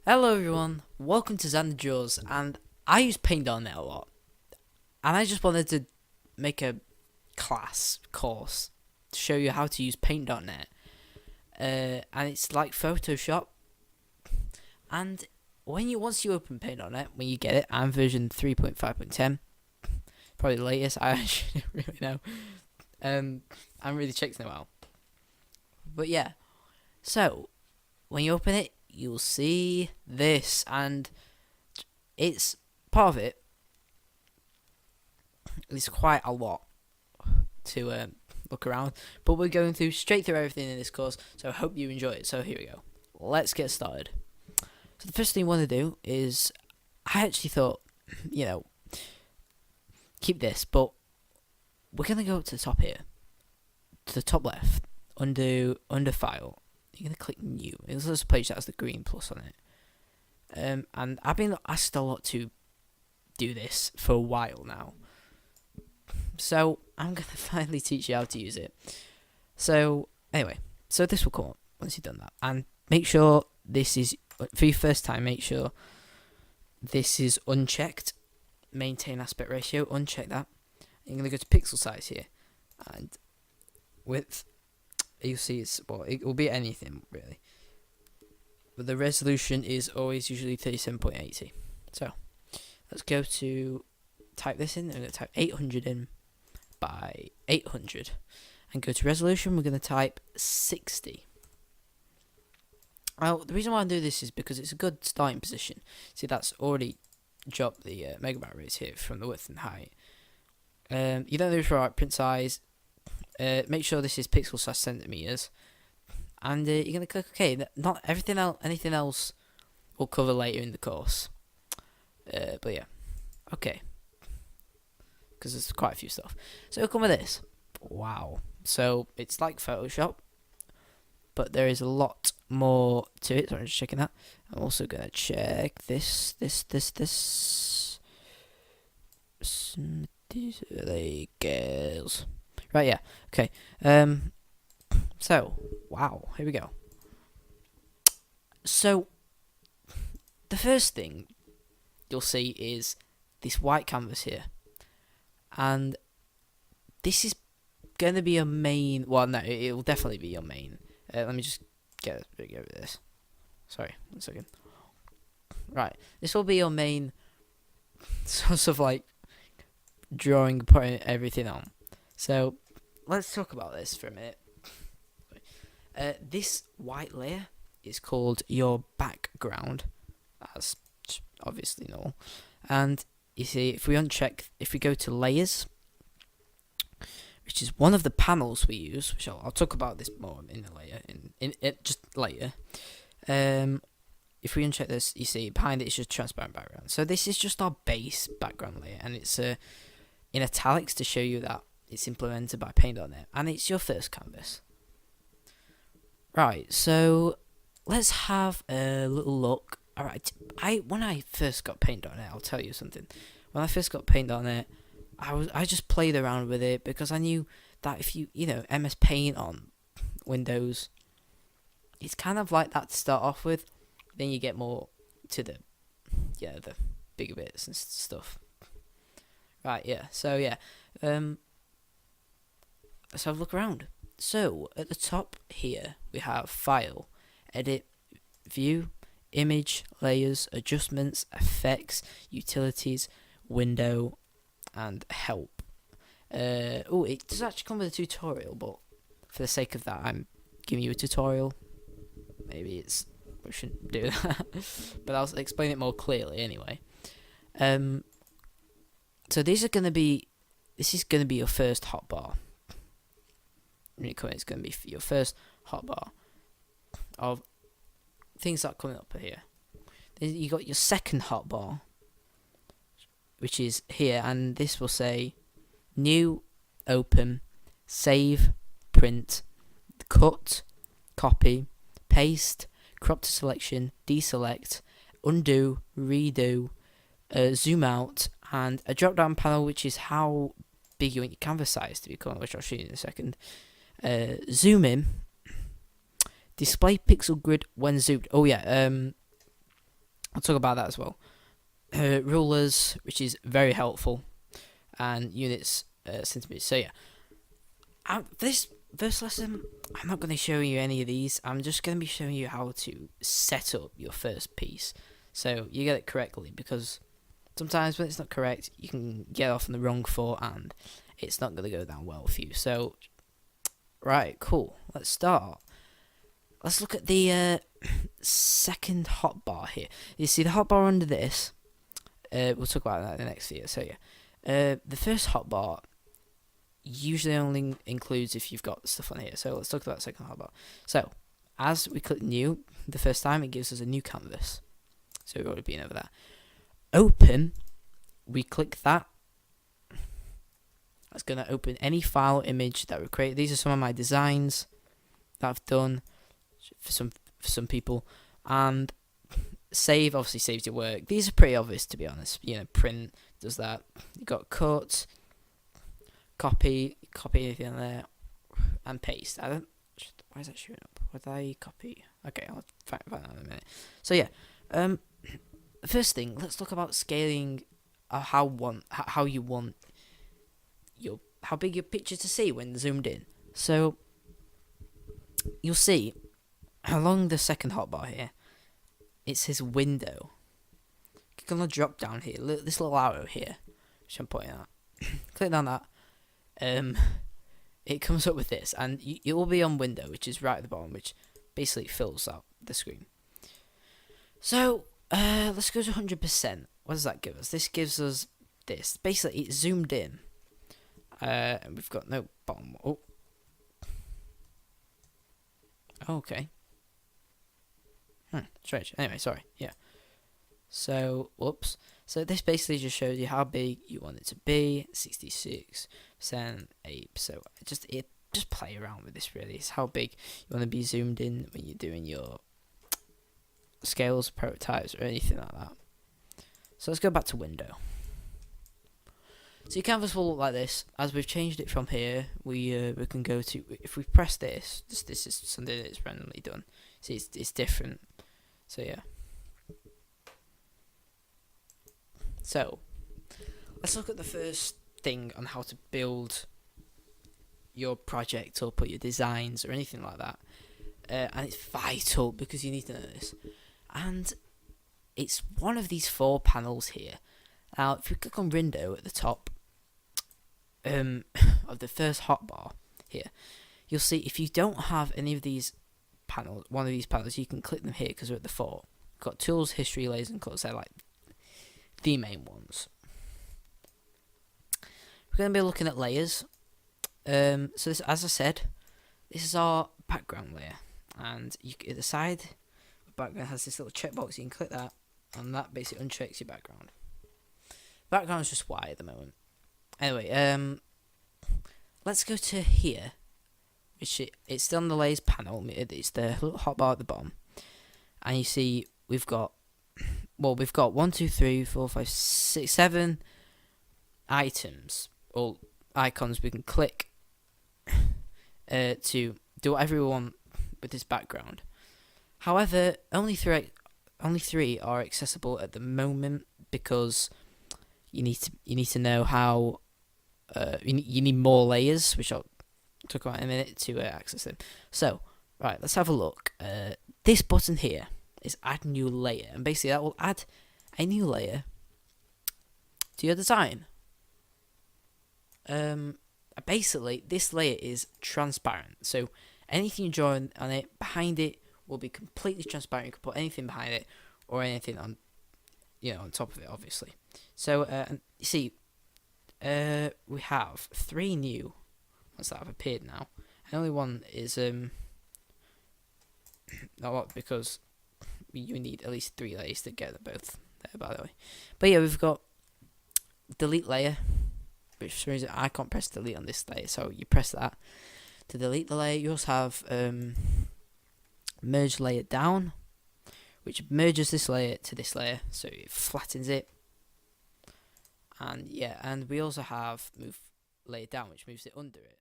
Hello everyone, welcome to Xander Draws, and I use Paint.net a lot, and I just wanted to make a course to show you how to use Paint.net, and it's like Photoshop, and once you open Paint.net, when you get it, I'm version 3.5.10, probably the latest, I actually don't really know, I haven't really checked in a while, but yeah, so, when you open it, you'll see this, and it's part of it. It's quite a lot to look around, but we're going through straight through everything in this course, so I hope you enjoy it. So here we go. Let's get started. So the first thing you want to do is, I actually thought, keep this, but we're gonna go to the top here, to the top left, under File. You're gonna click New. It's this page that has the green plus on it. And I've been asked a lot to do this for a while now. So I'm going to finally teach you how to use it. So anyway, so this will come up once you've done that. And make sure this is, for your first time, make sure this is unchecked. Maintain aspect ratio, uncheck that. You're going to go to pixel size here. And width, you'll see it will be anything really. But the resolution is always usually 37.80. So let's go to type this in. I'm going to type 800 in by 800 and go to resolution. We're going to type 60. Now the reason why I do this is because it's a good starting position. See, that's already dropped the megabyte rates here from the width and height. You don't do it for right print size. Make sure this is pixel size centimeters. And you're going to click OK. Not everything else, anything else we'll cover later in the course. But yeah, okay. Because there's quite a few stuff. So it'll come with this. Wow. So it's like Photoshop, but there is a lot more to it. So I'm just checking that. I'm also going to check this. There goes. Right, yeah. Okay. So, wow, here we go. So, the first thing you'll see is this white canvas here. And this is going to be your main, well, no, it will definitely be your main. Let me just get rid of this. Sorry, 1 second. Right, this will be your main sort of like drawing, putting everything on. So, let's talk about this for a minute. This white layer is called your background, as obviously normal. And you see, if we go to layers, which is one of the panels we use, which I'll talk about this more in the layer, in it just later. If we uncheck this, you see behind it is just transparent background. So this is just our base background layer, and it's in italics to show you that it's implemented by Paint.net, and it's your first canvas. Right, so let's have a little look. Alright, when I first got Paint.net, I'll tell you something. When I first got Paint.net, I just played around with it because I knew that if you MS Paint on Windows, it's kind of like that to start off with. Then you get more to the bigger bits and stuff. Right, yeah. So yeah, let's have a look around. So at the top here we have File, Edit, View, Image, Layers, Adjustments, Effects, Utilities, Window, and Help. It does actually come with a tutorial, but for the sake of that, I'm giving you a tutorial. Maybe we shouldn't do that, but I'll explain it more clearly anyway. So this is gonna be your first hotbar. It's going to be your first hotbar of things that are coming up here. Then you got your second hotbar, which is here, and this will say New, Open, Save, Print, Cut, Copy, Paste, Crop to Selection, Deselect, Undo, Redo, Zoom Out, and a drop down panel, which is how big you want your canvas size to become, which I'll show you in a second. Zoom in, display pixel grid when zoomed. Oh yeah, I'll talk about that as well. Rulers, which is very helpful, and units, centimeters. So yeah, this first lesson, I'm not going to show you any of these. I'm just going to be showing you how to set up your first piece, so you get it correctly. Because sometimes when it's not correct, you can get off on the wrong foot, and it's not going to go down well for you. So, right, cool. Let's start. Let's look at the second hotbar here. You see the hotbar under this. We'll talk about that in the next video. So yeah, the first hotbar usually only includes if you've got stuff on here. So let's talk about the second hotbar. So as we click new the first time, it gives us a new canvas. So we've already been over that. Open, we click that. That's going to open any file or image that we create. These are some of my designs that I've done for some people. And save obviously saves your work. These are pretty obvious, to be honest. You know, print does that. You got cut, copy anything on there, and paste. I don't. Why is that showing up? What did I copy? Okay, I'll find that in a minute. So yeah, first thing, let's talk about scaling. How you want how big your picture to see when zoomed in. So you'll see along the second hotbar here, it says window. Click on the drop down here, this little arrow here, which I'm pointing at. Click on that. It comes up with this, and it will be on window, which is right at the bottom, which basically fills out the screen. So let's go to 100%. What does that give us? This gives us this. Basically, it's zoomed in, and we've got no bottom. Oh, okay. Strange. Anyway, sorry. Yeah. So, whoops. So this basically just shows you how big you want it to be. 66%, 8%. So just play around with this. Really, it's how big you want to be zoomed in when you're doing your scales, prototypes, or anything like that. So let's go back to window. So your canvas will look like this. As we've changed it from here, we can go to, if we press this is something that's randomly done. See, it's different. So yeah. So let's look at the first thing on how to build your project or put your designs or anything like that. And it's vital because you need to know this. And it's one of these 4 panels here. Now, if you click on window at the top of the first hotbar here, you'll see if you don't have any of these panels, one of these panels, you can click them here because they're at the 4. We've got tools, history, layers, and colors. They're like the main ones. We're going to be looking at layers. So this, as I said, this is our background layer, and at the side, the background has this little checkbox. You can click that, and that basically unchecks your background. Background is just white at the moment. Anyway, let's go to here, which it's still on the layers panel. It's the little hotbar at the bottom, and you see we've got 1, 2, 3, 4, 5, 6, 7 items or icons we can click to do whatever we want with this background. However, only three are accessible at the moment because you need to know how you need more layers, which I'll talk about in a minute, to access them. So, right, let's have a look. This button here is add new layer, and basically that will add a new layer to your design. Basically this layer is transparent, so anything you draw on it, behind it will be completely transparent. You can put anything behind it or anything on, on top of it, obviously. So and you see, we have 3 new ones that have appeared now, and only one is not a lot because you need at least 3 layers to get them both there, by the way. But yeah, we've got delete layer, which for some reason I can't press delete on this layer, so you press that to delete the layer. You also have merge layer down, which merges this layer to this layer, so it flattens it. And yeah, and we also have move layer down, which moves it under it.